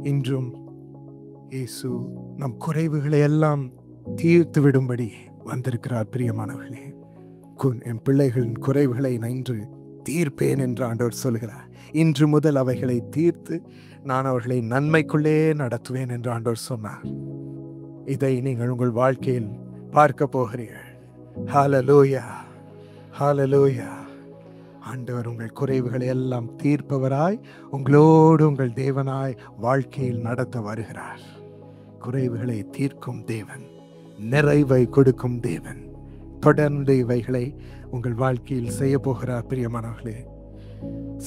இன்றும் இயேசு நம் குறைவுகளை எல்லாம் தீர்த்து விடும்படி வந்திருக்கிறார். பிரியமானவர்களே, என் பிள்ளைகளின் குறைவுகளை நான் இன்று தீர்ப்பேன் என்று ஆண்டவர் சொல்கிறார். இன்று முதல் அவைகளை தீர்த்து நான் அவர்களை நன்மைக்குள்ளே நடத்துவேன் என்று ஆண்டவர் சொன்னார். இதை நீங்கள் உங்கள் வாழ்க்கையில் பார்க்க போகிறீர்கள். ஹல்லேலூயா, ஹல்லேலூயா. ஆண்டவர் உங்கள் குறைவுகளை எல்லாம் தீர்ப்பவராய் உங்களோடு உங்கள் தேவனாய் வாழ்க்கையில் நடத்த வருகிறார். குறைவுகளை தீர்க்கும் தேவன், நிறைவை கொடுக்கும் தேவன் தொடர்ந்து இவைகளை உங்கள் வாழ்க்கையில் செய்ய போகிறார். பிரியமானவர்களே,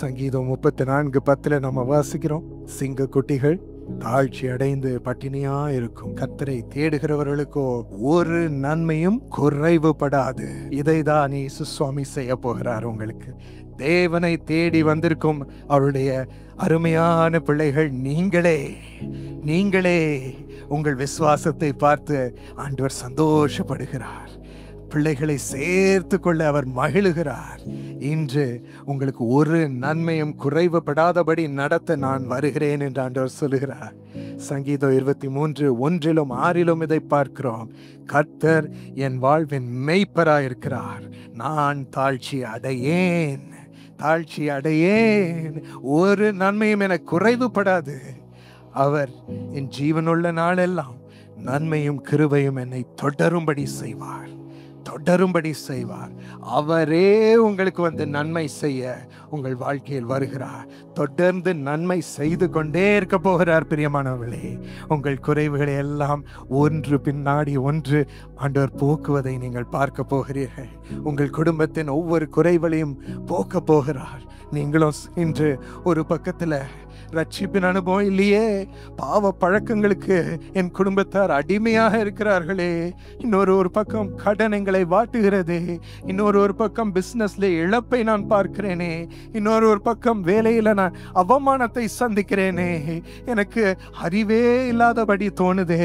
சங்கீதம் 34:10 நம்ம வாசிக்கிறோம், சிங்க குட்டிகள் தாழ்ச்சி அடைந்து பட்டினியா இருக்கும், கர்த்தரை தேடுகிறவர்களுக்கோ ஒரு நன்மையும் குறைவுபடாது. இதைதான் இயேசு சுவாமி செய்ய போகிறார். உங்களுக்கு தேவனை தேடி வந்திருக்கும் அவருடைய அருமையான பிள்ளைகள் நீங்களே உங்கள் விசுவாசத்தை பார்த்து ஆண்டவர் சந்தோஷப்படுகிறார். பிள்ளைகளை சேர்த்து கொள்ள அவர் மகிழுகிறார். இன்று உங்களுக்கு ஒரு நன்மையும் குறைவுபடாதபடி நடத்த நான் வருகிறேன் என்று ஆண்டவர் சொல்லுகிறார். சங்கீதம் 23:1-6 இதை பார்க்கிறோம். கர்த்தர் என் வாழ்வின் மெய்ப்பராயிருக்கிறார், நான் தாழ்ச்சி அடையேன், ஒரு நன்மையும் என குறைவுபடாது. அவர் என் ஜீவனுள்ள நாளெல்லாம் நன்மையும் கிருபையும் என்னை தொடரும்படி செய்வார். அவரே உங்களுக்கு வந்து நன்மை செய்ய உங்கள் வாழ்க்கையில் வருகிறார். தொடர்ந்து நன்மை செய்து கொண்டே இருக்க போகிறார். பிரியமானவர்களே, உங்கள் குறைவுகளை எல்லாம் ஒன்று பின்னாடி ஒன்று ஆண்டவர் போக்குவதை நீங்கள் பார்க்க போகிறீர்கள். உங்கள் குடும்பத்தின் ஒவ்வொரு குறைகளையும் போக்க போகிறார். நீங்களும் இன்று ஒரு பக்கத்தில் ரட்சிப்பின் அனுபவம் இல்லையே, பாவ பழக்கங்களுக்கு என் குடும்பத்தார் அடிமையாக இருக்கிறார்களே, இன்னொரு பக்கம் கடன் எங்களை வாட்டுகிறது, இன்னொரு பக்கம் பிசினஸ்ல இழப்பை நான் பார்க்கிறேனே, இன்னொரு பக்கம் வேலையில நான் அவமானத்தை சந்திக்கிறேனே, எனக்கு அறிவே இல்லாதபடி தோணுதே,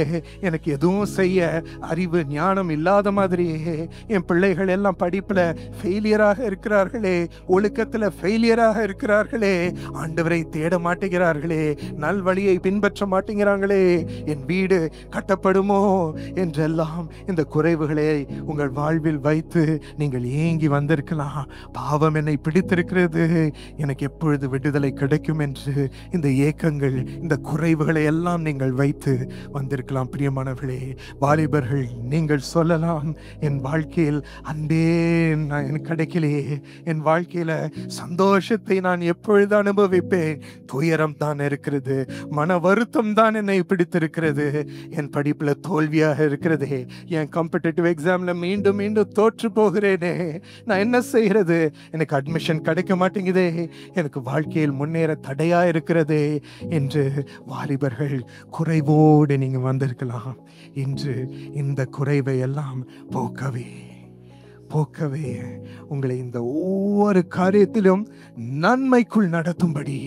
எனக்கு எதுவும் செய்ய அறிவு ஞானம் இல்லாத மாதிரியே, என் பிள்ளைகள் எல்லாம் படிப்புல ஃபெயிலியராக இருக்கிறார்களே, ஒழுக்கத்துல ஃபெயிலியராக இருக்கிறார்களே, ஆண்டவரை தேட மாட்டேங்கிறார்களே, நல்வழியை பின்பற்ற மாட்டேங்கிறாங்களே, என் வீடு கட்டப்படுமோ என்றெல்லாம் இந்த குறைவுகளை உங்கள் வாழ்வில் வைத்து நீங்கள் ஏங்கி வந்திருக்கலாம். பாவம் என்னை பிடித்திருக்கிறது, எனக்கு எப்பொழுது விடுதலை கிடைக்கும் என்று இந்த ஏக்கங்கள், இந்த குறைவுகளை எல்லாம் நீங்கள் வைத்து வந்திருக்கலாம். பிரியமானவர்களே, வாலிபர்கள் நீங்கள் சொல்லலாம், என் வாழ்க்கையில் அன்பே எனக்கு கிடைக்கலையே, என் வாழ்க்கையில சந்தோஷத்தை நான் எப்பொழுது அனுபவிப்பேன், துயரம் தான் இருக்கிறது, மன வருத்தம் தான் என்னை பிடித்திருக்கிறது, என் படிப்புல தோல்வியாக இருக்கிறது, என் காம்படிட்டிவ் எக்ஸாம்ல மீண்டும் தோற்று போகிறேனே, நான் என்ன செய்யறது, எனக்கு அட்மிஷன் கிடைக்க மாட்டேங்குதே, எனக்கு வாழ்க்கையில் முன்னேற தடையா இருக்கிறது என்று வாலிபர்கள் குறைவோடு நீங்க வந்திருக்கலாம். இன்று இந்த குறைவை எல்லாம் போக்கவே உங்களை இந்த ஒவ்வொரு காரியத்திலும் நன்மைக்குள் நடத்தும்படி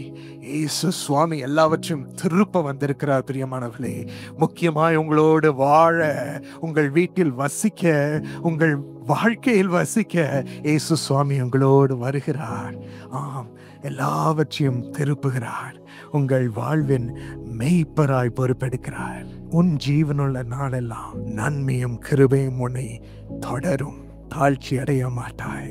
இயேசு சுவாமி எல்லாவற்றையும் திருப்ப வந்திருக்கிறார். பிரியமானவர்களே, முக்கியமாய் உங்களோடு வாழ, உங்கள் வீட்டில் வசிக்க, உங்கள் வாழ்க்கையில் வசிக்க இயேசு சுவாமி உங்களோடு வருகிறார். ஆம், எல்லாவற்றையும் திருப்புகிறார். உங்கள் வாழ்வின் மெய்ப்பராய் பொறுப்பெடுக்கிறார். உன் ஜீவனுள்ள நாளெல்லாம் நன்மையும் கிருபையும் உன்னை தொடரும். தாழ்ச்சி அடைய மாட்டாய்.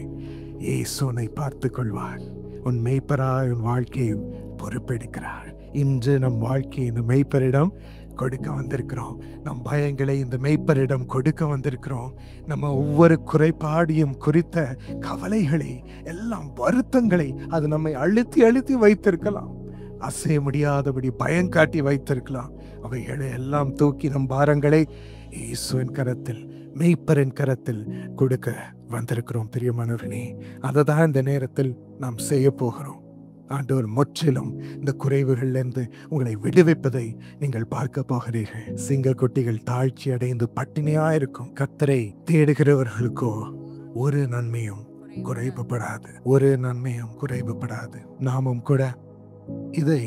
இயேசு உன்னை பார்த்து கொள்வார். உன் மெய்ப்பராய் உன் வாழ்க்கையை பொறுப்பெடுக்கிறார். இன்று நம் வாழ்க்கையை இந்த மெய்ப்பரிடம் கொடுக்க வந்திருக்கிறோம். நம் பயங்களை இந்த மெய்ப்பரிடம் கொடுக்க வந்திருக்கிறோம். நம்ம ஒவ்வொரு குறைபாடியும் குறித்த கவலைகளை எல்லாம், வருத்தங்களை அது நம்மை அழுத்தி வைத்திருக்கலாம், அசைய முடியாதபடி பயங்காட்டி வைத்திருக்கலாம். அவைகளை எல்லாம் தூக்கி நம் பாரங்களை இயேசுவின் கரத்தில், மெய்ப்பரின் கரத்தில் கொடுக்க வந்திருக்கிறோம். பிரியமானவர்களே, அதை தான் இந்த நேரத்தில் நாம் செய்ய போகிறோம். ஆண்டவர் முற்றிலும் இந்த குறைவுகளிலிருந்து உங்களை விடுவிப்பதை நீங்கள் பார்க்க போகிறீர்கள். சிங்க குட்டிகள் தாழ்ச்சி அடைந்து பட்டினியா இருக்கும், கர்த்தரை தேடுகிறவர்களுக்கோ ஒரு நன்மையும் குறைவுபடாது. நாமும் கூட இதை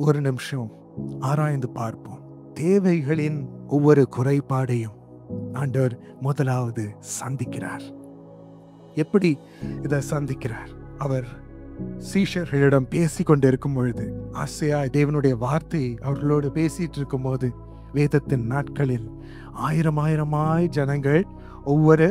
ஒரு நிமிஷம் ஆராய்ந்து பார்ப்போம். தேவைகளின் ஒவ்வொரு குறைபாடையும் ஆண்டவர் முதலாவது சந்திக்கிறார். எப்படி இதை சந்திக்கிறார்? அவர் சீஷர்களிடம் பேசி கொண்டிருக்கும் பொழுது, ஆசையா தேவனுடைய வார்த்தை அவர்களோடு பேசிட்டு இருக்கும் போது, வேதத்தின் நாட்களில் ஆயிரமாய் ஜனங்கள் ஒவ்வொரு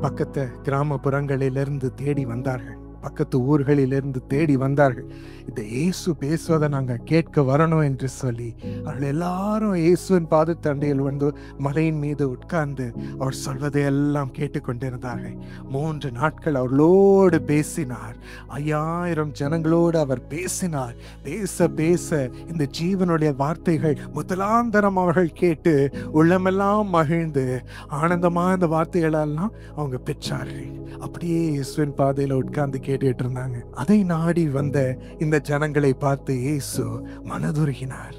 பக்கத்து கிராமப்புறங்களிலிருந்து தேடி வந்தார்கள், பக்கத்து ஊர்களிலிருந்து தேடி வந்தார்கள். இந்த இயேசு பேசுவதை நாங்கள் கேட்க வரணும் என்று சொல்லி அவர்கள் எல்லாரும் இயேசுவின் பாதத்தண்டையில் வந்து மலையின் மீது உட்கார்ந்து அவர் சொல்வதை எல்லாம் கேட்டுக்கொண்டிருந்தார்கள். 3 நாட்கள் அவர்களோடு பேசினார். 5000 ஜனங்களோடு அவர் பேசினார். பேச பேச இந்த ஜீவனுடைய வார்த்தைகள் முதலாந்தரம் அவர்கள் கேட்டு உள்ளமெல்லாம் மகிழ்ந்து ஆனந்தமாக இந்த வார்த்தைகளெல்லாம் அவங்க பெற்றார்கள். அப்படியே இயேசுவின் பாதையில உட்கார்ந்து கேட்டுட்டு இருந்தாங்க. அதை நாடி வந்த இந்த ஜனங்களை பார்த்து இயேசு மனதுருகினார்.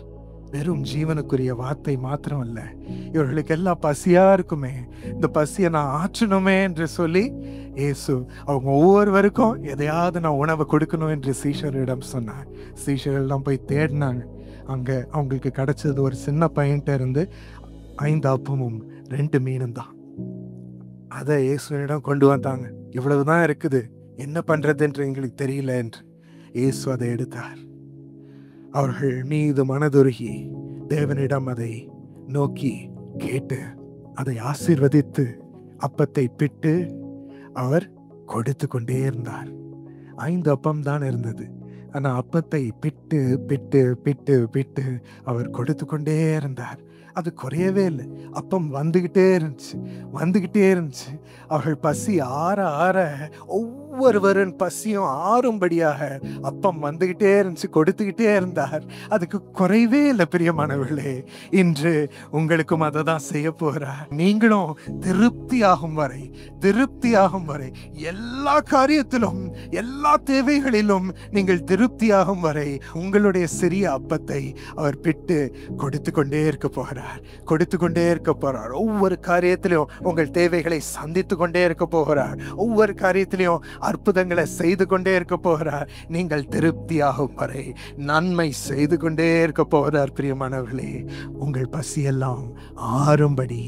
வெறும் ஜீவனுக்குரிய வார்த்தை மாத்திரம் அல்ல, இவர்களுக்கு எல்லாம் பசியா இருக்குமே, இந்த பசியை நான் ஆற்றணுமே என்று சொல்லி இயேசு அவங்க ஒவ்வொருவருக்கும் எதையாவது நான் உணவை கொடுக்கணும் என்று சீஷரிடம் சொன்னார். சீஷரெல்லாம் போய் தேடினாங்க. அங்க அவங்களுக்கு கிடைச்சது ஒரு சின்ன பையன்கிட்ட இருந்து 5 அப்பமும் 2 மீனும் தான். அதை இயேசுவிடம் கொண்டு வந்தாங்க. இவ்வளவுதான் இருக்குது, என்ன பண்றது என்று எங்களுக்கு தெரியல என்று. இயேசு அதை எடுத்தார். அவர்கள் மீது மனதுருகி தேவனிடம் அதை நோக்கி கேட்டு அதை ஆசீர்வதித்து அப்பத்தை பிட்டு அவர் கொடுத்து கொண்டே இருந்தார். 5 அப்பம் தான் இருந்தது. ஆனா அப்பத்தை பிட்டு பிட்டு பிட்டு பிட்டு அவர் கொடுத்து கொண்டே இருந்தார். அது குறையவே இல்லை. அப்பம் வந்துகிட்டே இருந்துச்சு. அவர்கள் பசி ஆற ஆற ஒவ்வொருவரின் பசியும் ஆறும்படியாக அப்பம் வந்துகிட்டே இருந்துச்சு, கொடுத்துக்கிட்டே இருந்தார். அதுக்கு குறைவே இல்லை. பிரியமானவர்களே, இன்று உங்களுக்கும் அதை தான் செய்ய போறார். நீங்களும் திருப்தியாகும் வரை எல்லா காரியத்திலும் எல்லா தேவைகளிலும் நீங்கள் திருப்தியாகும் வரை உங்களுடைய சிறிய அப்பத்தை அவர் பிட்டு கொடுத்து கொண்டே இருக்க போகிறார். ஒவ்வொரு காரியத்திலும் உங்கள் தேவைகளை சந்தித்து கொண்டே இருக்க போகிறார். ஒவ்வொரு காரியத்திலும் அற்புதங்களை செய்து கொண்டே இருக்க போகிறார். நீங்கள் திருப்தியாகும் வரை நன்மை செய்து கொண்டே இருக்க போகிறார். பிரியமானவர்களே, உங்கள் பசியெல்லாம் ஆறும்படி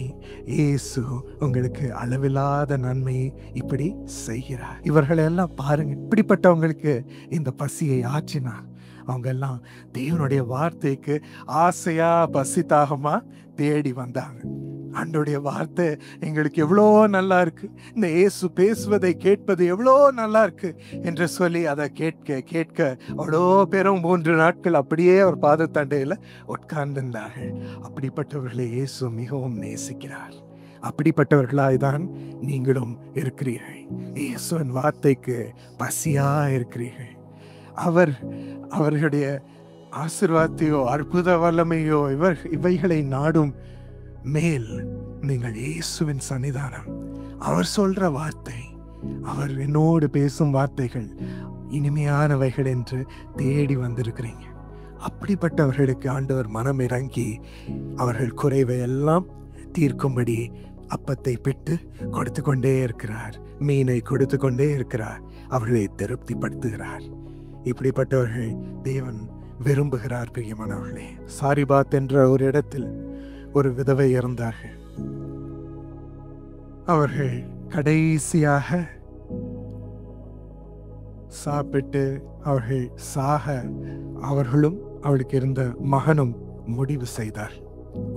இயேசு உங்களுக்கு அளவில்லாத நன்மை இப்படி செய்கிறார். இவர்களெல்லாம் பாருங்க, இப்படிப்பட்டவங்களுக்கு இந்த பசியை ஆற்றினார். அவங்க எல்லாம் தேவனுடைய வார்த்தைக்கு ஆசையா பசி தாகமா தேடி வந்தாங்க. ஆண்டவருடைய வார்த்தை எங்களுக்கு எவ்வளோ நல்லா இருக்கு, இந்த இயேசு பேசுவதை கேட்பது எவ்வளோ நல்லா இருக்கு என்று சொல்லி அதை கேட்க அவ்வளோ பேரும் 3 நாட்கள் அப்படியே அவர் பாதத்தண்டையில் உட்கார்ந்திருந்தார்கள். அப்படிப்பட்டவர்களை இயேசு மிகவும் நேசிக்கிறார். அப்படிப்பட்டவர்களாய்தான் நீங்களும் இருக்கிறீர்கள். இயேசுவின் வார்த்தைக்கு பசியா இருக்கிறீர்கள். அவர்களுடைய ஆசீர்வாதத்தையோ அற்புத வல்லமையோ இவைகளை நாடும் மேல் நீங்கள் இயேசுவின் சன்னிதானம், அவர் சொல்ற வார்த்தை, அவர் என்னோடு பேசும் வார்த்தைகள் இனிமையானவைகள் என்று தேடி வந்திருக்கிறீங்க. அப்படிப்பட்டவர்களுக்கு ஆண்டவர் மனம் இறங்கி அவர்கள் குறைவை எல்லாம் தீர்க்கும்படி அப்பத்தை பிட்டு கொடுத்து கொண்டே இருக்கிறார், மீனை கொடுத்து கொண்டே இருக்கிறார், அவர்களை திருப்திப்படுத்துகிறார். இப்படிப்பட்டவர்கள் தேவன் விரும்புகிறார். பிரியமானவர்களே, சாரிபாத் என்ற ஒரு இடத்தில் ஒரு விதவை இருந்தார்கள். அவர்கள் கடைசியாக சாப்பிட்டு அவர்கள் சாக அவர்களும் அவளுக்கு இருந்த மகனும் முடிவு செய்தார்.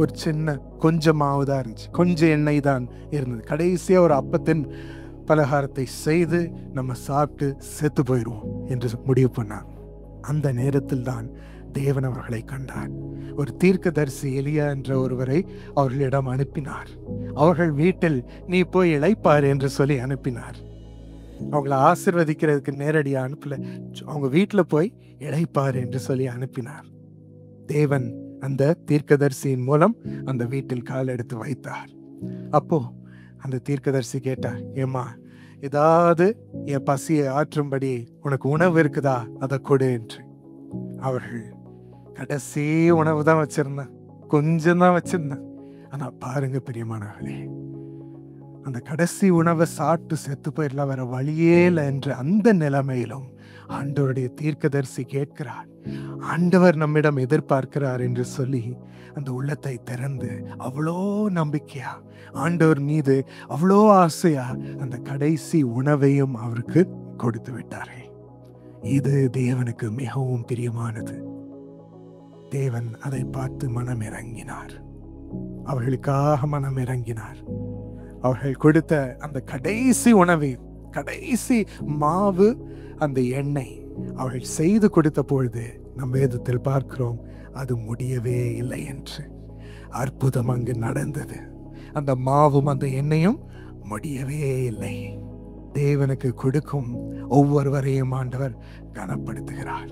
ஒரு சின்ன கொஞ்சமாவதா இருந்துச்சு, கொஞ்சம் எண்ணெய் தான் இருந்தது. கடைசியா ஒரு அப்பத்தின் பலகாரத்தை செய்து நம்ம சாப்பிட்டு செத்து போயிடுவோம் என்று முடிவு பண்ணார். அந்த நேரத்தில் தான் தேவன் அவர்களை கண்டார். ஒரு தீர்க்கதரிசி எலியா என்ற ஒருவரை அவர்களிடம் அனுப்பினார். அவர்கள் வீட்டில் நீ போய் இளைப்பார் என்று சொல்லி அனுப்பினார். அவங்களை ஆசீர்வதிக்கிறதுக்கு நேரடியாக அனுப்பல, அவங்க வீட்டில் போய் இளைப்பார் என்று சொல்லி அனுப்பினார். தேவன் அந்த தீர்க்கதரிசியின் மூலம் அந்த வீட்டில் கால் எடுத்து வைத்தார். அப்போ அந்த தீர்க்கதரிசி கேட்டார், ஏம்மா, ஏதாவது என் பசியை ஆற்றும்படி உனக்கு உணவு இருக்குதா, அதை கொடு என்று. அவர்கள் கடைசி உணவு தான் வச்சிருந்தேன், கொஞ்சம் தான் வச்சிருந்தேன். ஆனா பாருங்க பிரியமானவர்களே, அந்த கடைசி உணவை சாப்பிட்டு செத்து போயிடலாம், வேற வழியே இல்லை என்ற அந்த நிலைமையிலும் ஆண்டவருடைய தீர்க்கதரிசி கேட்கிறார், ஆண்டவர் நம்மிடம் எதிர்பார்க்கிறார் என்று சொல்லி அந்த உள்ளத்தை திறந்து அவ்வளோ நம்பிக்கையா, ஆண்டவர் மீது அவ்வளோ ஆசையா அந்த கடைசி உணவையும் அவருக்கு கொடுத்து விட்டார்கள். இது தேவனுக்கு மிகவும் பிரியமானது. தேவன் அதை பார்த்து மனம் இறங்கினார். அவர்களுக்காக மனம் இறங்கினார். அவர்கள் கொடுத்த அந்த கடைசி உணவு, கடைசி மாவு, அந்த எண்ணெய் அவர்கள் செய்து கொடுத்த பொழுது நம் வேதத்தில் பார்க்கிறோம், அது முடியவே இல்லை என்று. அற்புதம் அங்கு நடந்தது. அந்த மாவும் அந்த எண்ணெயும் முடியவே இல்லை. தேவனுக்கு கொடுக்கும் ஒவ்வொருவரையும் ஆண்டவர் கனப்படுத்துகிறார்.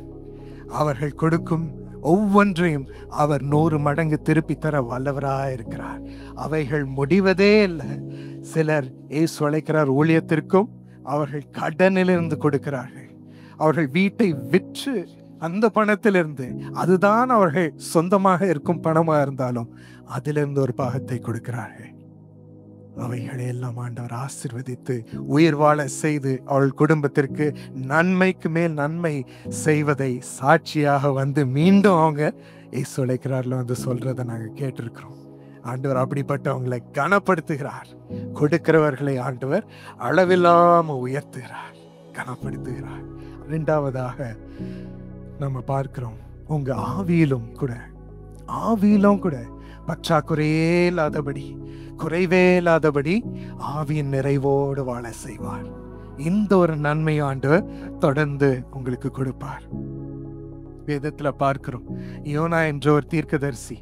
அவர்கள் கொடுக்கும் ஒவ்வொன்றையும் அவர் 100 மடங்கு திருப்பி தர வல்லவராயிருக்கிறார். அவைகள் முடிவதே இல்லை. சிலர் இயேசு அழைக்கிறார் ஊழியத்திற்கும் அவர்கள் கடனிலிருந்து கொடுக்கிறார்கள். அவர்கள் வீட்டை விற்று அந்த பணத்திலிருந்து, அதுதான் அவர்கள் சொந்தமாக இருக்கும் பணமா இருந்தாலும் அதிலிருந்து ஒரு பாகத்தை கொடுக்கிறார்கள். அவைகளை எல்லாம் ஆண்டவர் ஆசீர்வதித்து உயிர் வாழ செய்து அவள் குடும்பத்திற்கு நன்மைக்கு மேல் நன்மை செய்வதை சாட்சியாக வந்து மீண்டும் அவங்க இயேசு அழைக்கிறார்ல வந்து சொல்றதை நாங்கள் கேட்டிருக்கிறோம். ஆண்டவர் அப்படிப்பட்டவங்களை கனப்படுத்துகிறார். கொடுக்கிறவர்களை ஆண்டவர் அளவில்லாம உயர்த்துகிறார், கனப்படுத்துகிறார். இரண்டாவதாக நம்ம பார்க்கிறோம், உங்க ஆவியிலும் கூட பற்றாக்குறையே இல்லாதபடி, குறைவே இல்லாதபடி ஆவியின் நிறைவோடு வாழ செய்வார். இந்த ஒரு நன்மை ஆண்டவர் தொடர்ந்து உங்களுக்கு கொடுப்பார். வேதத்துல பார்க்கிறோம், யோனா என்ற ஒரு தீர்க்கதரிசி,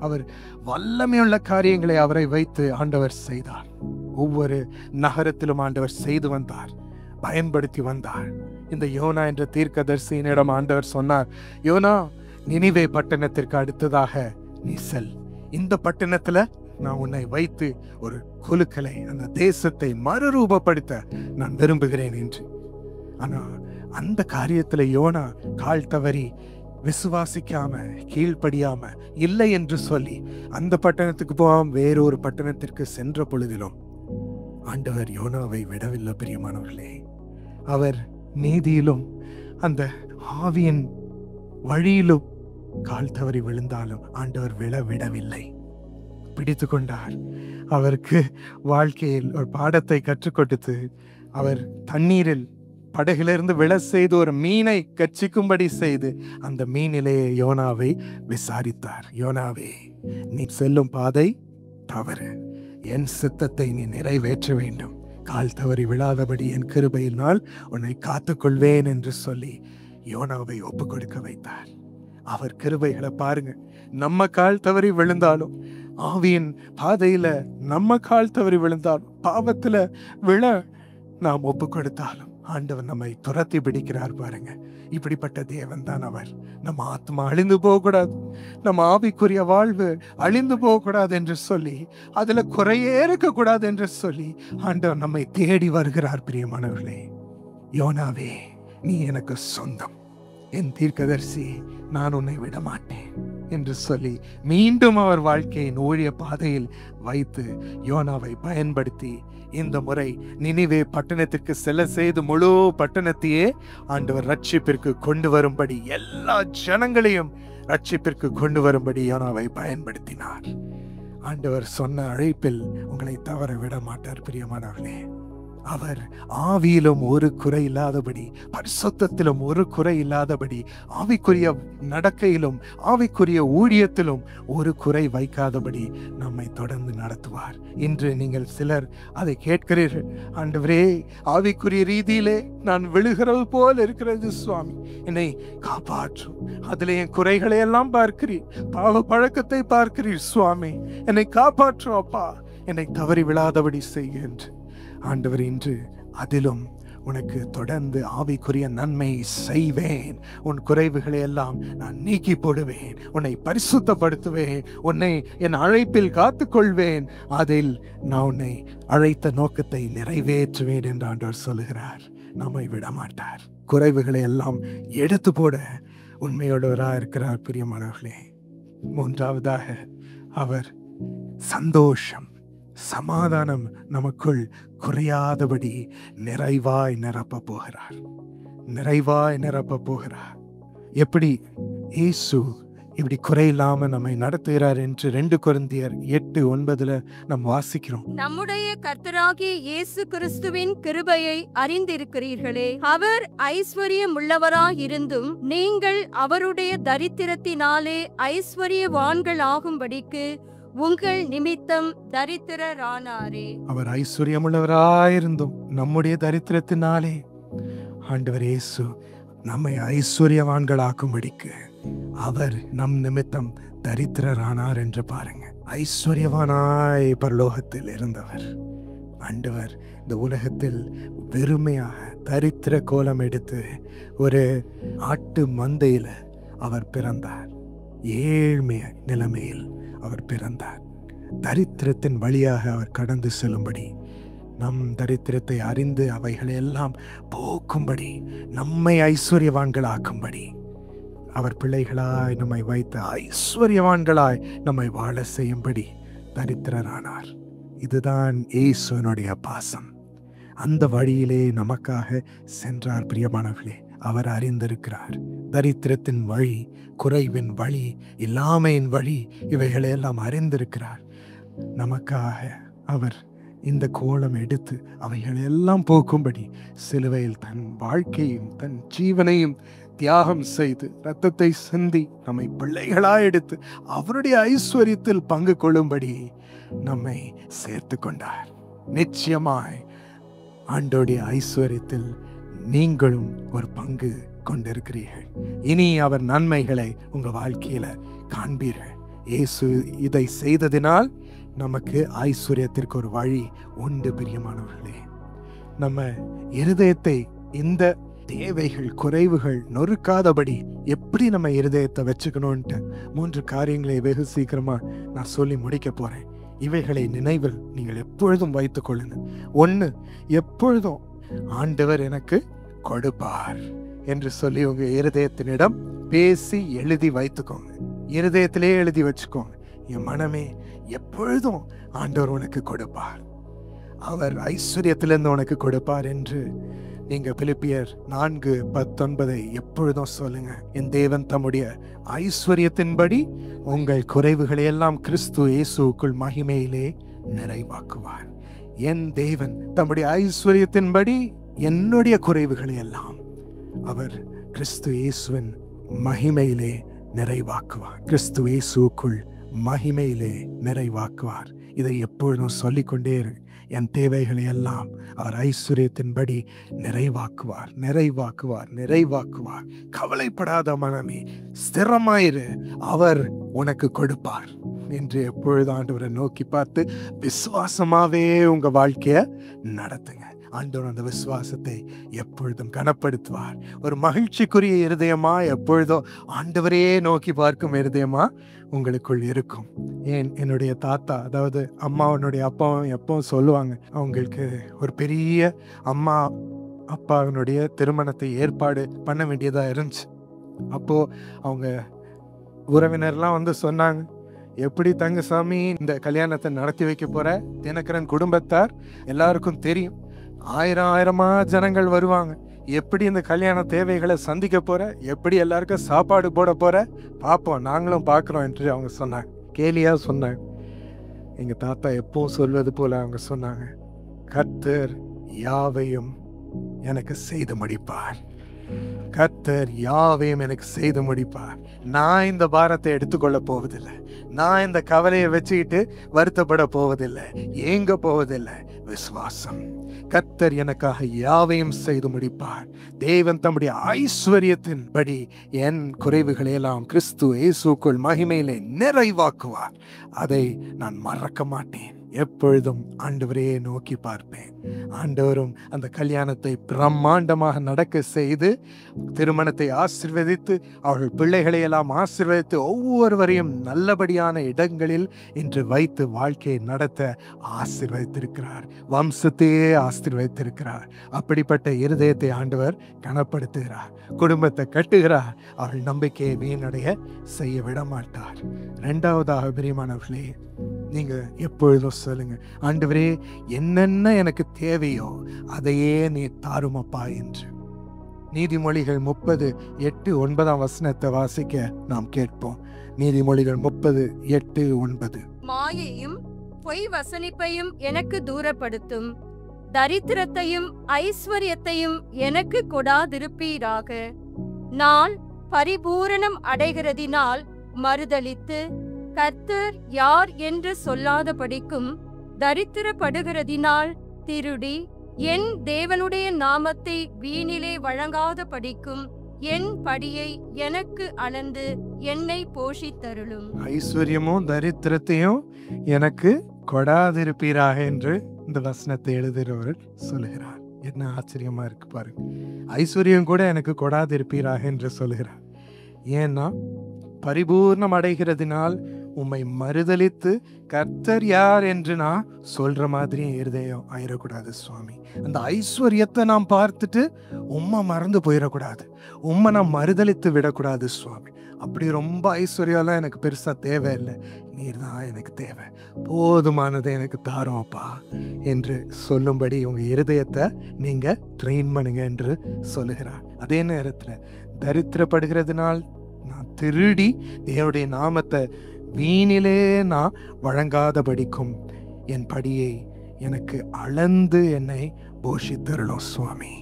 அவர் வல்லமையுள்ள காரியங்களை அவரை வைத்து ஆண்டவர் செய்தார். ஒவ்வொரு நகரத்திலும் ஆண்டவர் செய்து வந்தார், பயன்படுத்தி வந்தார். இந்த யோனா என்ற தீர்க்கதரிசியினிடம் ஆண்டவர் சொன்னார், யோனா, நினிவே பட்டணத்திற்கு அடுத்ததாக நீ செல். இந்த பட்டணத்துல நான் உன்னை வைத்து ஒரு குலுக்கலை, அந்த தேசத்தை மறுரூபப்படுத்த நான் விரும்புகிறேன் என்று. ஆனா அந்த காரியத்துல யோனா கால் தவறி விசுவாசிக்காம, கீழ்ப்படியாம, இல்லை என்று சொல்லி அந்த பட்டணத்துக்கு போகாம வேறொரு பட்டணத்திற்கு சென்ற பொழுதிலும் ஆண்டவர் யோனாவை விடவில்லை. பிரியமானவர்களே, அவர் நீதியிலும் அந்த ஆவியின் வழியிலும் கால் தவறி விழுந்தாலும் ஆண்டவர் விடவில்லை, பிடித்து கொண்டார். அவருக்கு வாழ்க்கையில் ஒரு பாடத்தை கற்றுக் கொடுத்து, அவர் தண்ணீரில் படகிலிருந்து விழ செய்து ஒரு மீனை கட்சிக்கும்படி செய்து அந்த மீனிலே யோனாவை விசாரித்தார். யோனாவே, நீ செல்லும் பாதை தவறு, என் சித்தத்தை நீ நிறைவேற்ற வேண்டும், கால் தவறி விழாதபடி என் கிருபையினால் உன்னை காத்துக்கொள்வேன் என்று சொல்லி யோனாவை ஒப்பு கொடுக்க வைத்தார். அவர் கிருபைகளை பாருங்க. நம்ம கால் தவறி விழுந்தாலும், ஆவியின் பாதையில நம்ம கால் தவறி விழுந்தாலும், பாவத்துல விழ நாம் ஒப்பு கொடுத்தாலும் ஆண்டவர் நம்மை துரத்தி பிடிக்கிறார் பாருங்க. இப்படிப்பட்ட தேவன் தான் அவர். நம்ம ஆத்மா அழிந்து போகக்கூடாது, நம்ம ஆவிக்குரிய வாழ்வு அழிந்து போகக்கூடாது என்று சொல்லி, அதுல குறையே இருக்கக்கூடாது என்று சொல்லி ஆண்டவர் நம்மை தேடி வருகிறார். பிரியமானவர்களே, யோனாவே, நீ எனக்கு சொந்தம், என் தீர்க்கதரிசி, நான் உன்னை விட மாட்டேன் என்று சொல்லி மீண்டும் அவர் வாழ்க்கையின் ஊழிய பாதையில் வைத்து யோனாவை பயன்படுத்தி இந்த முறை நினிவே பட்டணத்திற்கு செல்ல செய்து முழு பட்டணத்தையே ஆண்டவர் ரட்சிப்பிற்கு கொண்டு வரும்படி, எல்லா ஜனங்களையும் ரட்சிப்பிற்கு கொண்டு வரும்படி யோனாவை பயன்படுத்தினார். ஆண்டவர் சொன்ன அழைப்பில் உங்களை தவற விட மாட்டார். பிரியமானவர்களே, அவர் ஆவியிலும் ஒரு குறை இல்லாதபடி, பரிசுத்தத்திலும் ஒரு குறை இல்லாதபடி, ஆவிக்குரிய நடக்கையிலும் ஆவிக்குரிய ஊழியத்திலும் ஒரு குறை வைக்காதபடி நம்மை தொடர்ந்து நடத்துவார். இன்று நீங்கள் சிலர் அதை கேட்கிறீர்கள், ஆண்டவரே, ஆவிக்குரிய ரீதியிலே நான் விழுகிறது போல் இருக்கிறது சுவாமி, என்னை காப்பாற்றும், அதில் என் குறைகளை எல்லாம் பார்க்கிறீர், பாவ பழக்கத்தை பார்க்கிறீர் சுவாமி, என்னை காப்பாற்றும் அப்பா, என்னை தவறி விழாதபடி செய்கின்ற ஆண்டவர் இன்று அதிலும் உனக்கு தொடர்ந்து ஆவிக்குரிய நன்மை செய்வேன், உன் குறைவுகளை எல்லாம் நான் நீக்கி போடுவேன், உன்னை பரிசுத்தப்படுத்துவேன், உன்னை என் அழைப்பில் காத்துக்கொள்வேன், அதில் நான் உன்னை அழைத்த நோக்கத்தை நிறைவேற்றுவேன் என்று ஆண்டவர் சொல்லுகிறார். நம்மை விட மாட்டார். குறைவுகளை எல்லாம் எடுத்து போட உண்மையோடவராக இருக்கிறார். பிரியமானவர்களே, மூன்றாவதாக அவர் சந்தோஷம், சமாதானம் நமக்குள் குறையாதபடி நிறைவாய் நிரப்ப போகிறார். எப்படி இயேசு இப்படி குறையில்லாம நம்மை நடத்துகிறார் என்று 2 கொரிந்தியர் 8:9 நாம் வாசிக்கிறோம். நம்முடைய கர்த்தராகிய இயேசு கிறிஸ்துவின் கிருபையை அறிந்திருக்கிறீர்களே. அவர் ஐஸ்வர்யம் உள்ளவராயிருந்தும் நீங்கள் அவருடைய தரித்திரத்தினாலே ஐஸ்வர்யவான்கள் ஆகும்படிக்கு உங்கள் நிமித்தம் தரித்திரரானாரே. அவர் ஐஸ்வர்யமுள்ளவராயிருந்தும் நம்முடைய தரித்திரத்தினாலே ஆண்டவர் இயேசு நம்மை ஐஸ்வர்யவான்களாக்கும்படிக்கு அவர் நம் நிமித்தம் தரித்திரரானார் என்று பாருங்க. ஐஸ்வர்யவானாய் பரலோகத்தில் இருந்தவர் ஆண்டவர் இந்த உலகத்தில் வெறுமையாக தரித்திர கோலம் எடுத்து ஒரு ஆட்டு மந்தையில அவர் பிறந்தார். ஏழ்மைய நிலைமையில் அவர் பிறந்தார். தரித்திரத்தின் வழியாக அவர் கடந்து செல்லும்படி, நம் தரித்திரத்தை அறிந்து அவைகளை எல்லாம் போக்கும்படி, நம்மை ஐஸ்வர்யவான்களாக்கும்படி, அவர் பிள்ளைகளாய் நம்மை வைத்து ஐஸ்வர்யவான்களாய் நம்மை வாழ செய்யும்படி தரித்திரரானார். இதுதான் இயேசுவினுடைய பாசம். அந்த வழியிலே நமக்காக சென்றார். பிரியமானவர்களே, அவர் அறிந்திருக்கிறார் தரித்திரத்தின் வழி, குறைவின் வழி, இல்லாமையின் வழி, இவைகளையெல்லாம் அறிந்திருக்கிறார். நமக்காக அவர் இந்த கோலம் எடுத்து அவைகளெல்லாம் போக்கும்படி சிலுவையில் தன் வாழ்க்கையும் தன் ஜீவனையும் தியாகம் செய்து இரத்தத்தை சிந்தி நம்மை பிள்ளைகளாய் எடுத்து அவருடைய ஐஸ்வர்யத்தில் பங்கு கொள்ளும்படி நம்மை சேர்த்து கொண்டார். நிச்சயமாய் ஆண்டோடைய ஐஸ்வர்யத்தில் நீங்களும் ஒரு பங்கு கொண்டிருக்கிறீர்கள். இனி அவர் நன்மைகளை உங்க வாழ்க்கையில காண்பீர்கள். இயேசு இதை செய்ததினால் நமக்கு ஐஸ்வர்யத்திற்கு ஒரு வழி உண்டு. பிரியமானவர்களே, நம்ம இருதயத்தை இந்த தேவைகள் குறைவுகள் நொறுக்காதபடி எப்படி நம்ம இருதயத்தை வச்சுக்கணும்ட்டு 3 காரியங்களை வெகு சீக்கிரமா நான் சொல்லி முடிக்க போறேன். இவைகளை நினைவில் நீங்கள் எப்பொழுதும் வைத்துக் கொள்ளுங்க. 1, எப்பொழுதும் ஆண்டவர் எனக்கு கொடுப்பார் என்று சொல்லி உங்க இருதயத்தினிடம் பேசி எழுதி வைத்துக்கோங்க. இருதயத்திலே எழுதி வச்சுக்கோங்க. என் மனமே, எப்பொழுதும் ஆண்டவர் உனக்கு கொடுப்பார், அவர் ஐஸ்வர்யத்திலிருந்து உனக்கு கொடுப்பார் என்று நீங்க பிலிப்பியர் 4:19 எப்பொழுதும் சொல்லுங்க. என் தேவன் தம்முடைய ஐஸ்வர்யத்தின்படி உங்கள் குறைவுகளை எல்லாம் கிறிஸ்து இயேசுக்குள் மகிமையிலே நிறைவாக்குவார். என் தேவன் தம்முடைய ஐஸ்வர்யத்தின்படி என்னுடைய குறைவுகளை எல்லாம் அவர் கிறிஸ்து இயேசுவின் மகிமையிலே நிறைவாக்குவார். கிறிஸ்து இயேசுக்குள் மகிமையிலே நிறைவாக்குவார். இதை எப்பொழுதும் சொல்லிக்கொண்டே இரு. என் தேவைகளை எல்லாம் அவர் ஐஸ்வர்யத்தின்படி நிறைவாக்குவார், நிறைவாக்குவார், நிறைவாக்குவார். கவலைப்படாத மனமே, ஸ்திரமாயிரு, அவர் உனக்கு கொடுப்பார் என்று எப்பொழுது ஆண்டவரை நோக்கி பார்த்து விசுவாசமாவே உங்க வாழ்க்கைய நடத்துங்க. ஆண்டவர் அந்த விசுவாசத்தை எப்பொழுதும் கனப்படுத்துவார். ஒரு மகிழ்ச்சிக்குரிய இருதயமா, எப்பொழுதும் ஆண்டவரே நோக்கி பார்க்கும் இருதயமா உங்களுக்குள் இருக்கும். என்னுடைய தாத்தா, அதாவது அம்மாவனுடைய அப்பாவும் எப்பவும் சொல்லுவாங்க, அவங்களுக்கு ஒரு பெரிய அம்மா அப்பாவினுடைய திருமணத்தை ஏற்பாடு பண்ண வேண்டியதா இருந்துச்சு. அப்போ அவங்க உறவினர்லாம் வந்து சொன்னாங்க, எப்படி தங்கசாமி இந்த கல்யாணத்தை நடத்தி வைக்க போற? தினகரன் குடும்பத்தார் எல்லாருக்கும் தெரியும், ஆயிரமா ஜனங்கள் வருவாங்க, எப்படி இந்த கல்யாண தேவைகளை சந்திக்க போற, எப்படி எல்லாருக்கும் சாப்பாடு போட போற, பார்ப்போம், நாங்களும் பார்க்குறோம் என்று அவங்க சொன்னாங்க. கேலியா சொன்னாங்க. எங்க தாத்தா எப்பவும் சொல்வது போல அவங்க சொன்னாங்க, கர்த்தர் யாவையும் எனக்கு செய்து முடிப்பார், கர்த்தர் யாவையும் எனக்கு செய்து முடிப்பார். நான் இந்த பாரத்தை எடுத்துக்கொள்ள போவதில்லை, நான் இந்த கவலையை வச்சுக்கிட்டு வருத்தப்பட போவதில்லை, ஏங்க போவதில்லை. விசுவாசம், கர்த்தர் எனக்காக யாவையும் செய்து முடிப்பார். தேவன் தம்முடைய ஐஸ்வர்யத்தின்படி என் குறைவுகளை எல்லாம் கிறிஸ்து இயேசுக்குள் மகிமையிலே நிறைவாக்குவார். அதை நான் மறக்க மாட்டேன். எப்பொழுதும் ஆண்டவரையே நோக்கி பார்ப்பேன். ஆண்டவரும் அந்த கல்யாணத்தை பிரம்மாண்டமாக நடக்க செய்து, திருமணத்தை ஆசீர்வதித்து, அவர்கள் பிள்ளைகளை எல்லாம் ஆசீர்வதித்து, ஒவ்வொருவரையும் நல்லபடியான இடங்களில் இன்று வைத்து வாழ்க்கையை நடத்த ஆசீர்வதித்திருக்கிறார். வம்சத்தையே ஆசீர்வதித்திருக்கிறார். அப்படிப்பட்ட இருதயத்தை ஆண்டவர் கனப்படுத்துகிறார். குடும்பத்தை கட்டுகிறார். அவர்கள் நம்பிக்கையை வீணடைய செய்ய விட மாட்டார். 2வதாக பிரியமானவர்களே, நீங்க எப்பொழுதும் சொல்லுங்க, ஆண்டவரே என்னென்ன எனக்கு தேவையோ அதையே நீ தாருமப்பா என்று. நீதிமொழிகள் 30:8-9 வாசிக்க நாம் கேட்போம். நீதிமொழிகள் 30:8-9. மாயையும் பொய் வசனிப்பையும் எனக்கு தூரப்படுத்தும். தரித்திரத்தையும் ஐஸ்வர்யத்தையும் எனக்கு கொடாதிருப்பீராக. நான் பரிபூரணம் அடைகிறதினால் மறுதலித்து கர்த்தர் யார் என்று சொல்லாதபடிக்கும், தரித்திரப்படுகிறதினால் திருடி என் தேவனுடைய நாமத்தை வீணிலே வழங்காதபடிக்கும் என் படியை எனக்கு அளந்து என்னை போஷித்தருளும். ஐஸ்வர்யமும் தரித்திரத்தையும் எனக்கு கொடாதிருப்பீராக என்று இந்த வசனத்தை எழுதுகிறவர் சொல்லுகிறார். என்ன ஆச்சரியமா இருக்கு பாருங்க. ஐஸ்வர்யம் கூட எனக்கு கொடாதிருப்பீராக என்று சொல்லுகிறார். ஏன்னா பரிபூர்ணம் அடைகிறதுனால் உம்மை மறுதலித்து கர்த்தர் யார் என்று நான் சொல்ற மாதிரி இருதயம் ஆயிடக்கூடாது சுவாமி. அந்த ஐஸ்வர்யத்தை நாம் பார்த்துட்டு உம்மை மறந்து போயிடக்கூடாது, உம்மை நான் மறுதலித்து விடக்கூடாது சுவாமி. அப்படி ரொம்ப ஐஸ்வர்யம்லாம் எனக்கு பெருசா தேவையில்லை, நீர் தான் எனக்கு தேவை, போதுமானதை எனக்கு தாரோப்பா என்று சொல்லும்படி உங்க இருதயத்தை நீங்க ட்ரெயின் பண்ணுங்க என்று சொல்லுகிறார். அதே நேரத்துல தரித்திரப்படுகிறதுனால் நான் திருடி தேவனுடைய நாமத்தை வீணிலே நான் வழங்காதபடிக்கும் என் படியை எனக்கு அளந்து என்னை போஷித்தருளும் சுவாமி.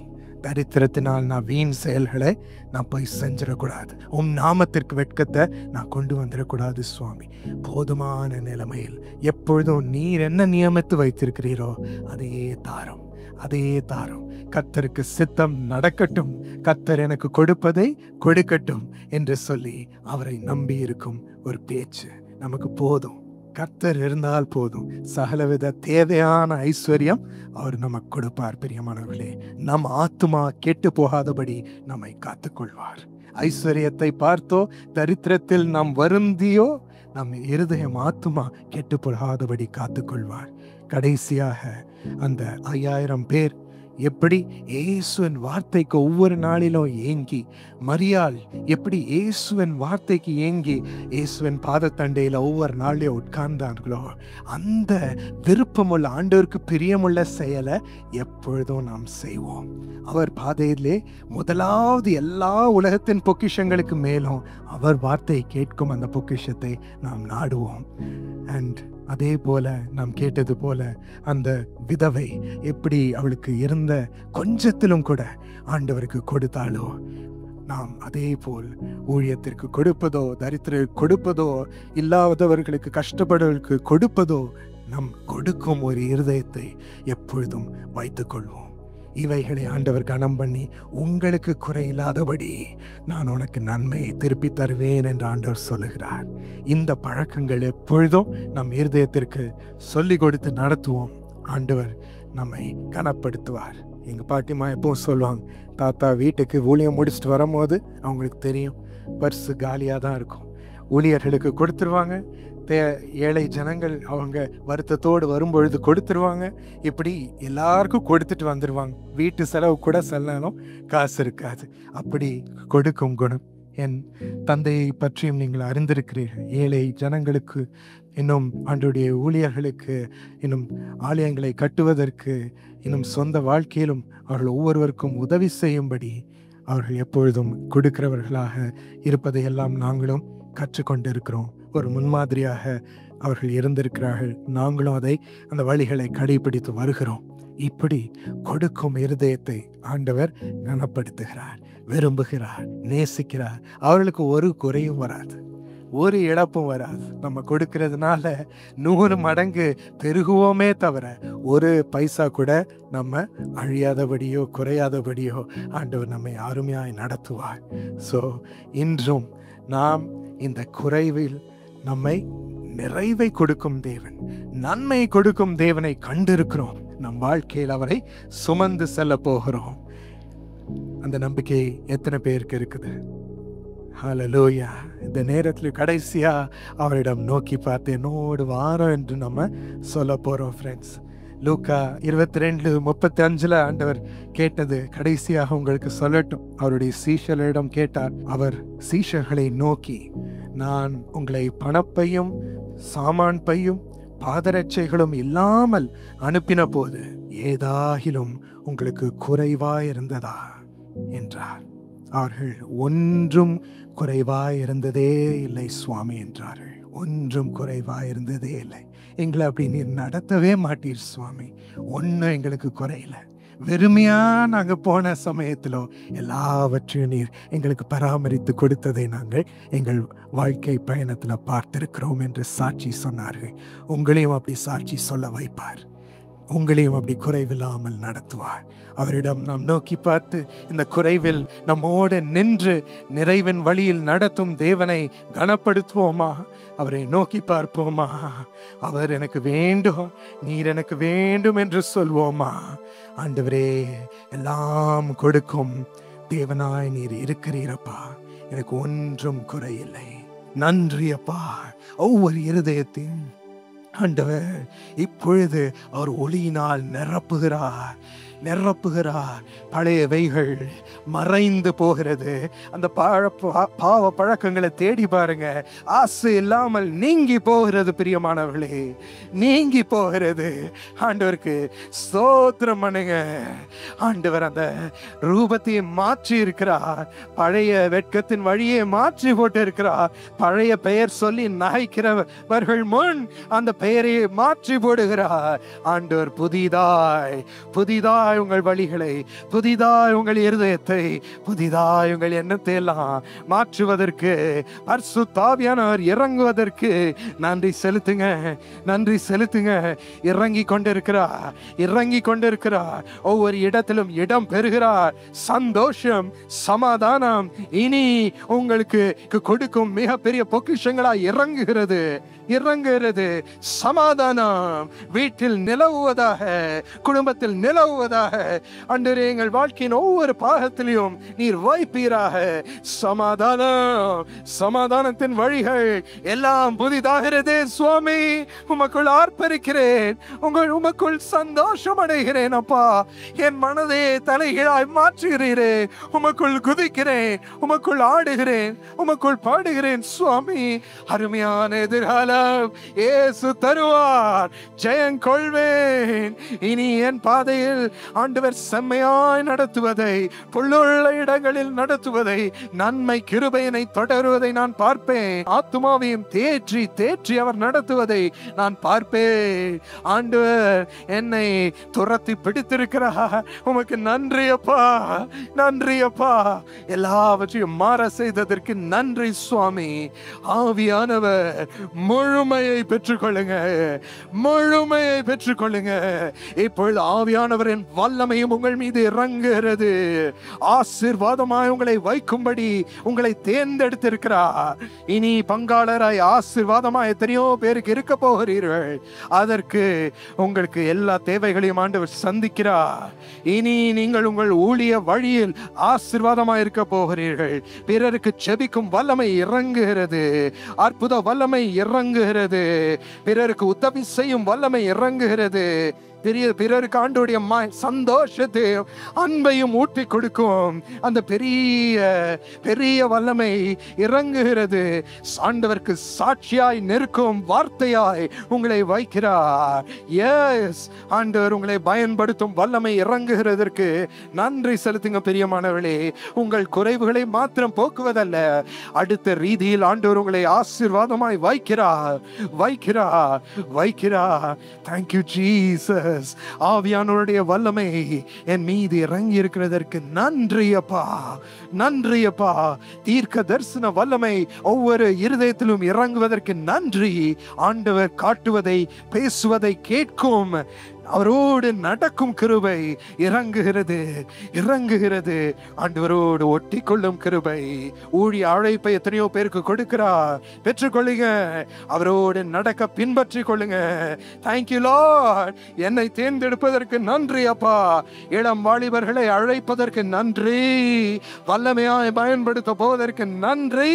தரித்திரத்தினால் நான் வீண் செயல்களை நான் போய் செஞ்சிடக்கூடாது, உம் நாமத்திற்கு வெட்கத்தை நான் கொண்டு வந்துடக்கூடாது சுவாமி. போதுமான நிலைமையில் எப்பொழுதும் நீர் என்ன நியமித்து வைத்திருக்கிறீரோ அதையே தாரும், அதையே தாரும். கர்த்தருக்கு சித்தம் நடக்கட்டும், கர்த்தர் எனக்கு கொடுப்பதை கொடுக்கட்டும் என்று சொல்லி அவரை நம்பி இருக்கும் ஒரு பேச்சு நமக்கு போதும். கர்த்தர் இருந்தால் போதும், சகலவித தேவையான ஐஸ்வர்யம் அவர் நமக்கு கொடுப்பார். பிரியமானவர்களே, நம் ஆத்துமா கெட்டு போகாதபடி நம்மை காத்துக்கொள்வார். ஐஸ்வர்யத்தை பார்த்தோ தரித்திரத்தில் நாம் வருந்தியோ நம் இருதயம் ஆத்துமா கெட்டு போகாதபடி காத்துக்கொள்வார். கடைசியாக அந்த 5000 பேர் எப்படி இயேசுவின் வார்த்தைக்கு ஒவ்வொரு நாளிலும் ஏங்கி, மரியாள் எப்படி இயேசுவின் வார்த்தைக்கு ஏங்கி இயேசுவின் பாதத்தண்டையில் ஒவ்வொரு நாளையும் உட்கார்ந்தார்களோ, அந்த விருப்பமுள்ள ஆண்டவருக்கு பிரியமுள்ள செயலை எப்பொழுதும் நாம் செய்வோம். அவர் பாதையிலே முதலாவது எல்லா உலகத்தின் பொக்கிஷங்களுக்கு மேலும் அவர் வார்த்தையை கேட்கும் அந்த பொக்கிஷத்தை நாம் நாடுவோம். அண்ட் அதே போல நாம் கேட்டது போல அந்த விதவை எப்படி அவளுக்கு இருந்த கொஞ்சத்திலும் கூட ஆண்டவருக்கு கொடுத்தாளோ, நாம் அதே போல் ஊழியத்திற்கு கொடுப்பதோ, தரித்திரருக்கு கொடுப்பதோ, இல்லாதவர்களுக்கு கஷ்டப்படுவர்களுக்கு கொடுப்பதோ, நம் கொடுக்கும் ஒரு இருதயத்தை எப்பொழுதும் வைத்துக்கொள்வோம். இவைகளை ஆண்டவர் கனம் பண்ணி, உங்களுக்கு குறையில்லாதபடி நான் உனக்கு நன்மையை திருப்பி தருவேன் என்று ஆண்டவர் சொல்லுகிறார். இந்த பழக்கங்கள் எப்பொழுதும் நம் இருதயத்திற்கு சொல்லி கொடுத்து நடத்துவோம். ஆண்டவர் நம்மை கனப்படுத்துவார். எங்க பாட்டிமா எப்பவும் சொல்லுவாங்க, தாத்தா வீட்டுக்கு ஊழியம் முடிச்சுட்டு வரும்போது அவங்களுக்கு தெரியும் பர்ஸு காலியாக தான் இருக்கும், ஊழியர்களுக்கு கொடுத்துருவாங்க, ஏழை ஜனங்கள் அவங்க வருத்தத்தோடு வரும்பொழுது கொடுத்துருவாங்க, இப்படி எல்லாருக்கும் கொடுத்துட்டு வந்துடுவாங்க. வீட்டு செலவு கூட செல்லணும், காசு இருக்காது. அப்படி கொடுக்கும் குணம் என் தந்தையை பற்றியும் நீங்கள் அறிந்திருக்கிறீர்கள். ஏழை ஜனங்களுக்கு, இன்னும் ஆண்டவருடைய ஊழியர்களுக்கு, இன்னும் ஆலயங்களை கட்டுவதற்கு, இன்னும் சொந்த வாழ்க்கையிலும் அவர்கள் ஒவ்வொருவருக்கும் உதவி செய்யும்படி அவர்கள் எப்பொழுதும் கொடுக்கிறவர்களாக இருப்பதையெல்லாம் நாங்களும் கற்றுக்கொண்டிருக்கிறோம். ஒரு முன்மாதிரியாக அவர்கள் இருந்திருக்கிறார்கள். நாங்களும் அந்த வழிகளை கடைபிடித்து வருகிறோம். இப்படி கொடுக்கும் இருதயத்தை ஆண்டவர் கனப்படுத்துகிறார், விரும்புகிறார், நேசிக்கிறார். அவர்களுக்கு ஒரு குறையும் வராது, ஒரு இழப்பும் வராது. நம்ம கொடுக்கிறதுனால 100 மடங்கு பெருகுவோமே தவிர ஒரு பைசா கூட நம்ம அழியாதபடியோ குறையாதபடியோ ஆண்டவர் நம்மை அருமையாய் நடத்துவார். ஸோ இன்றும் நாம் இந்த குறைவில் நம்மை நிறைவை கொடுக்கும் தேவன், நன்மை கொடுக்கும் தேவனை கண்டிருக்கிறோம். நம் வாழ்க்கையில் அவரை சுமந்து செல்ல போகிறோம். அந்த நம்பிக்கை எத்தனை பேருக்கு இருக்குது? ஹல்லேலூயா. இந்த நேரத்தில் கடைசியா அவரிடம் நோக்கி பார்த்து என்னோடு வாரம் என்று நம்ம சொல்ல போறோம் ஃப்ரெண்ட்ஸ். லூக்கா 22:35 ஆண்டவர் கேட்டது கடைசியாக உங்களுக்கு சொல்லட்டும். அவருடைய சீஷர்களிடம் கேட்டார். அவர் சீஷர்களை நோக்கி, நான் உங்களை பணப்பையும் சாமான் பையும் பாதரட்சைகளும் இல்லாமல் அனுப்பின போது ஏதாகிலும் உங்களுக்கு குறைவாயிருந்ததா என்றார். அவர்கள் ஒன்றும் குறைவாய் இருந்ததே இல்லை சுவாமி என்றார்கள். ஒன்றும் குறைவாய் இருந்ததே இல்லை. எங்களை அப்படி நீர் நடத்தவே மாட்டீர் சுவாமி. ஒன்றும் எங்களுக்கு குறையில. வெறுமையா நாங்க போன சமயத்திலோ எல்லாவற்றையும் நீர் எங்களுக்கு பராமரித்து கொடுத்ததை நாங்கள் எங்கள் வாழ்க்கை பயணத்துல பார்த்திருக்கிறோம் என்று சாட்சி சொன்னார்கள். உங்களையும் அப்படி சாட்சி சொல்ல வைப்பார். உங்களையும் அப்படி குறைவில்லாமல் நடத்துவார். அவரிடம் நாம் நோக்கி பார்த்து இந்த குறைவில் நம்மோடு நின்று நிறைவின் வழியில் நடத்தும் தேவனை கனப்படுத்துவோமா? அவரை நோக்கி பார்ப்போமா? அவர் எனக்கு வேண்டும், நீர் எனக்கு வேண்டும் என்று சொல்வோமா? ஆண்டவரே, எல்லாம் கொடுக்கும் தேவனாய் நீர் இருக்கிறீரப்பா. எனக்கு ஒன்றும் குறையில்லை. நன்றி அப்பா. ஒவ்வொரு இருதயத்தையும் ஆண்டவர் இப்பொழுது அவர் ஒளியினால் நிரப்புகிறார். பழையவைகள் மறைந்து போகிறது. அந்த பாவ பழக்கங்களை தேடி பாருங்க. ஆசை இல்லாமல் நீங்கி போகிறது பிரியமானவர்களே, நீங்கி போகிறது. ஆண்டவருக்கு ஸ்தோத்திரம் பண்ணுங்க. ஆண்டவர் அந்த ரூபத்தை மாற்றி இருக்கிறார். பழைய வெட்கத்தின் வழியை மாற்றி போட்டு இருக்கிறார். பழைய பெயர் சொல்லி நகைக்கிறவர்கள் முன் அந்த பெயரை மாற்றி போடுகிறார். ஆண்டவர் புதிதாய் உங்கள் வழிகளை, புதிதாய் உங்கள் இருதயத்தை, புதிதாய் உங்கள் எண்ணத்தை எல்லாம் மாற்றுவதற்கு பரிசுத்த ஆவியானவர் இறங்குவதற்கு நன்றி செலுத்துங்க. இறங்கி கொண்டிருக்கிறார். ஒவ்வொரு இடத்திலும் இடம் பெறுகிறார். சந்தோஷம், சமாதானம் இனி உங்களுக்கு கொடுக்கும் மிகப்பெரிய பொக்கிஷங்களாய் இறங்குகிறது. சமாதானம் வீட்டில் நிலவுவதாக, குடும்பத்தில் நிலவுவதாக. ஆண்டவரே, எங்கள் வாழ்க்கையின் ஒவ்வொரு பாகத்திலும் நீர் வைப்பீராக. சமாதானத்தின் வழிகள் எல்லாம் புதிதாகிறதே சுவாமி. உமக்குள் ஆர்ப்பரிக்கிறேன், உமக்குள் சந்தோஷம் அடைகிறேன் அப்பா. என் மனதை தலைகீழாய் மாற்றுகிறீரே. உமக்குள் குதிக்கிறேன், உமக்குள் ஆடுகிறேன், உமக்குள் பாடுகிறேன் சுவாமி. அருமையான எதிர்காலம் இயேசு தருவார். ஜெயம் கொள்வேன். இனி என் பாதையில் ஆண்டவர் செம்மையாய் நடத்துவதை, புல்லுள்ள இடங்களில் நடத்துவதை, நன்மை கிருபையினை தொடருவதை நான் பார்ப்பேன். ஆத்துமாவையும் தேற்றி அவர் நடத்துவதை நான் பார்ப்பேன். ஆண்டவர் என்னை துரத்தி பிடித்திருக்கிறார். உமக்கு நன்றி அப்பா. எல்லாவற்றையும் மாற செய்ததற்கு நன்றி சுவாமி. ஆவியானவர் முழுமையை பெற்றுக்கொள்ளுங்க. இப்பொழுது ஆவியானவரின் வல்லமையும் உங்கள் மீது இறங்குகிறது. ஆசீர்வாதமாய் உங்களை வைக்கும்படி உங்களை தேர்ந்தெடுத்திருக்கிறார். இனி பங்காளராய் ஆசீர்வாதமாய் எத்தனையோ பேருக்கு இருக்க போகிறீர்கள். அதற்கு உங்களுக்கு எல்லா தேவைகளையும் ஆண்டவர் சந்திக்கிறார். இனி நீங்கள் உங்கள் ஊழிய வழியில் ஆசீர்வாதமாய் இருக்க போகிறீர்கள். பிறருக்கு செபிக்கும் வல்லமை இறங்குகிறது. அற்புத வல்லமை இறங்குகிறது. பிறருக்கு உதவி செய்யும் வல்லமை இறங்குகிறது. பிறருக்கு ஆண்டவருடைய சந்தோஷத்தையும் அன்பையும் ஊட்டி கொடுக்கும் அந்த பெரிய வல்லமை இறங்குகிறது. ஆண்டவருக்கு சாட்சியாய் நிற்கும் வார்த்தையாய் உங்களை வைக்கிறார். எஸ், ஆண்டவர் உங்களை பயன்படுத்தும் வல்லமை இறங்குகிறதற்கு நன்றி செலுத்துங்க பிரியமானவர்களே. உங்கள் குறைவுகளை மாத்திரம் போக்குவதல்ல, அடுத்த ரீதியில் ஆண்டவர் உங்களை ஆசீர்வாதமாய் வைக்கிறார். Thank you Jesus. ஆவியானவருடைய வல்லமை என் மீது இறங்கி இருக்கிறதற்கு நன்றி அப்பா. தீர்க்க தரிசன வல்லமை ஒவ்வொரு இருதயத்திலும் இறங்குவதற்கு நன்றி. ஆண்டவர் காட்டுவதை, பேசுவதை கேட்கும், அவரோடு நடக்கும் கிருபை இறங்குகிறது. ஆண்டவரோடு ஒட்டி கொள்ளும் கிருபை. ஊழிய அழைப்பை எத்தனையோ பேருக்கு கொடுக்கிறார். பெற்றுக்கொள்ளுங்க. அவரோடு நடக்க பின்பற்றி கொள்ளுங்க. Thank you Lord. என்னை தேர்ந்தெடுப்பதற்கு நன்றி அப்பா. இளம் வாலிபர்களை அழைப்பதற்கு நன்றி. வல்லமையாய் பயன்படுத்த போவதற்கு நன்றி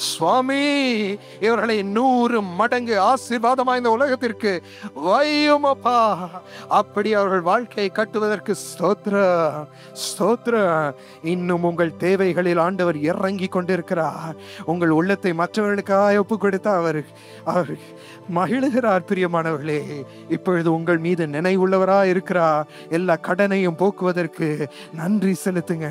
சுவாமி. இவர்களை 100 மடங்கு ஆசீர்வாதமாய் இந்த உலகத்திற்கு வையும் அப்பா. அப்படி அவர்கள் வாழ்க்கையை கட்டுவதற்கு ஸ்தோத்திரம், ஸ்தோத்திரம். இன்னும் உங்கள் தேவைகளில் ஆண்டவர் இறங்கி கொண்டிருக்கிறார். உங்கள் உள்ளத்தை மற்றவர்களுக்காக ஒப்பு கொடுத்து அவர் மகிழுகிறார். பிரியமானவர்களே, இப்பொழுது உங்கள் மீது நினைவுள்ளவராய் இருக்கிறார். எல்லா கடனையும் போக்குவதற்கு நன்றி செலுத்துங்க.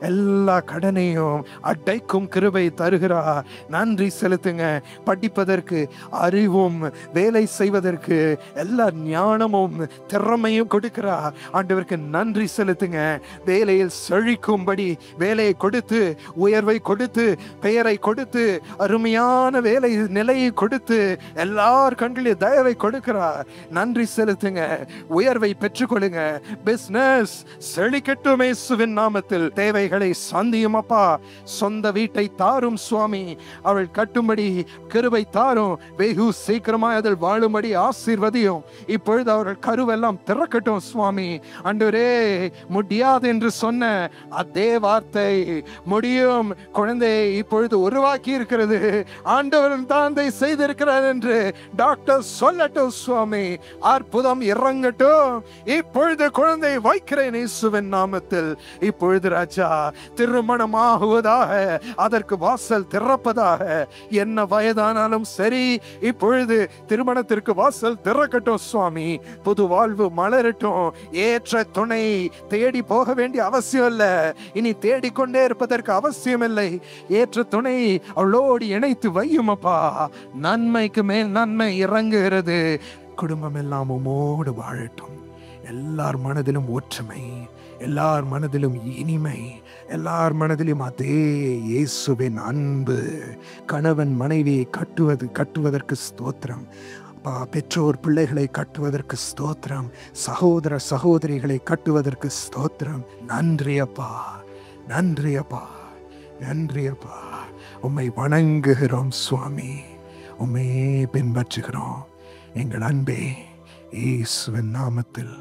எல்லா கடனையும் அடைக்கும் கிருபை தருகிறார். நன்றி செலுத்துங்க. படிப்பதற்கு அறிவும் வேலை செய்வதற்கு எல்லா ஞானமும் திறமையும் கொடுக்கிறார். ஆண்டவருக்கு நன்றி செலுத்துங்க. வேலையில் செழிக்கும்படி வேலையை கொடுத்து, உயர்வை கொடுத்து, பெயரை கொடுத்து, அருமையான வேலை நிலையை கொடுத்து, எல்லார் கண்களில் தயவை கொடுக்கிறார். நன்றி செலுத்துங்க. உயர்வை பெற்றுக்கொள்ளுங்க. பிசினஸ் செழிக்கட்டும் இயேசுவின் நாமத்தில். தேவைகளை சந்தியும் அப்பா. சொந்த வீட்டை தாரும் சுவாமி. அவள் கட்டும்படி கிருபை தாரும். வெகு சீக்கிரமாய் அதில் வாழும்படி ஆசீர்வதியும். இப்பொழுது அவர்கள் கருவெல்லாம் திறக்கட்டும் சுவாமி. ஆண்டவரே, முடியாது என்று சொன்ன அதே வார்த்தை முடியும். குழந்தையை இப்பொழுது உருவாக்கி இருக்கிறது. ஆண்டவர் தான் அதை செய்திருக்கிறார் என்று டாக்டர் சொல்லட்டும் சுவாமி. அற்புதம் இறங்கட்டும். இப்பொழுது குழந்தை வைக்கிறேன் இயேசுவின் நாமத்தில். இப்பொழுது ராஜா திருமணமாகுவதாக, அதற்கு வாசல் திறப்பதாக. என்ன வயதானாலும் சரி, இப்பொழுது திருமணத்திற்கு வாசல் திறக்கட்டும் சுவாமி. புது வாழ்வு மலரட்டும். ஏற்ற துணை தேடி போக வேண்டிய அவசியம் இல்ல. இனி தேடிக்கொண்டே இருப்பதற்கு அவசியம் இல்லை. ஏற்ற துணை அவளோடு இணைத்து வையும் அப்பா. நன்மைக்கு மேல் நன்மை இறங்குகிறது. குடும்பம் எல்லாம் உமோடு வாழட்டும். எல்லார் மனதிலும் ஒற்றுமை, எல்லார் மனதிலும் இனிமை, எல்லார் மனதிலும் அதே இயேசுவின் அன்பு. கணவன் மனைவியை கட்டுவதற்கு ஸ்தோத்திரம். பெற்றோர் பிள்ளைகளை கட்டுவதற்கு ஸ்தோத்திரம். சகோதர சகோதரிகளை கட்டுவதற்கு ஸ்தோத்திரம். நன்றி அப்பா, நன்றி அப்பா, நன்றி அப்பா. உம்மை வணங்குகிறோம் சுவாமி. உம்மையே பின்பற்றுகிறோம். எங்கள் அன்பே இயேசுவின் நாமத்தில்